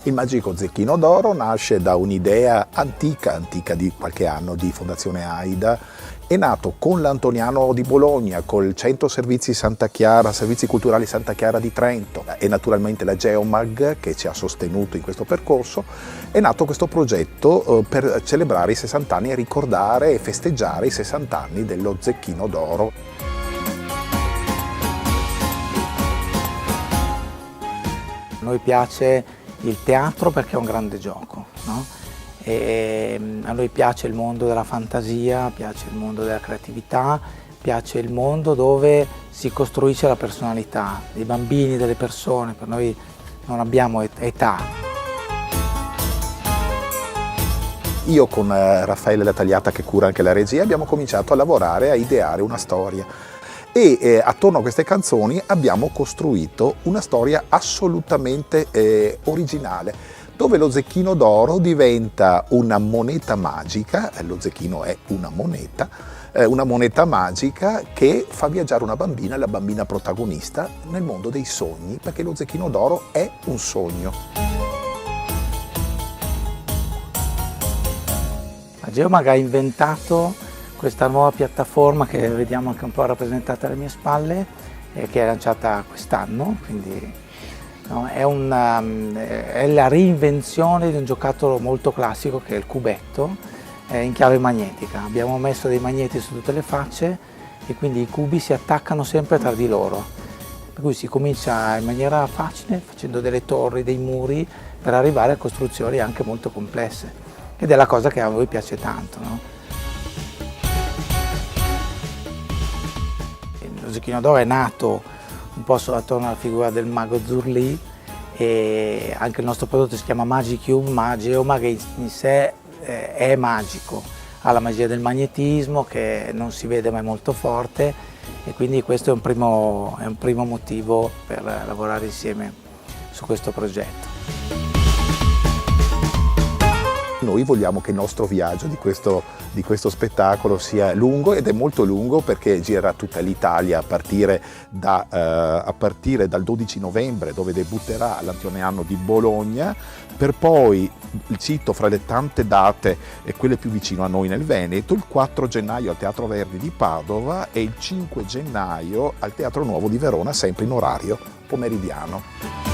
Il Magico Zecchino d'Oro nasce da un'idea antica di qualche anno di Fondazione AIDA. È nato con l'Antoniano di Bologna, col Centro Servizi Santa Chiara, Servizi Culturali Santa Chiara di Trento e naturalmente la Geomag che ci ha sostenuto in questo percorso. È nato questo progetto per celebrare i 60 anni e ricordare e festeggiare i 60 anni dello Zecchino d'Oro. A noi piace il teatro perché è un grande gioco, no? E a noi piace il mondo della fantasia, piace il mondo della creatività, piace il mondo dove si costruisce la personalità dei bambini, delle persone. Per noi non abbiamo età. Io con Raffaele La Tagliata, che cura anche la regia, abbiamo cominciato a lavorare, a ideare una storia. E attorno a queste canzoni abbiamo costruito una storia assolutamente originale, dove lo Zecchino d'Oro diventa una moneta magica. Lo zecchino è una moneta magica che fa viaggiare una bambina, la bambina protagonista, nel mondo dei sogni, perché lo Zecchino d'Oro è un sogno. La Geomag ha inventato questa nuova piattaforma che vediamo anche un po' rappresentata alle mie spalle, che è lanciata quest'anno, quindi no, è la reinvenzione di un giocattolo molto classico che è il cubetto in chiave magnetica. Abbiamo messo dei magneti su tutte le facce e quindi i cubi si attaccano sempre tra di loro, per cui si comincia in maniera facile facendo delle torri, dei muri, per arrivare a costruzioni anche molto complesse, ed è la cosa che a voi piace tanto, no? Lo Zecchino d'Oro è nato un po' attorno alla figura del mago Zurlì, e anche il nostro prodotto si chiama Magicube, ma Geomag in sé è magico, ha la magia del magnetismo che non si vede ma è molto forte, e quindi questo è un primo motivo per lavorare insieme su questo progetto. Noi vogliamo che il nostro viaggio di questo spettacolo sia lungo, ed è molto lungo perché girerà tutta l'Italia a partire dal 12 novembre, dove debutterà all'Antoniano di Bologna, per poi, cito fra le tante date e quelle più vicino a noi nel Veneto, il 4 gennaio al Teatro Verdi di Padova e il 5 gennaio al Teatro Nuovo di Verona, sempre in orario pomeridiano.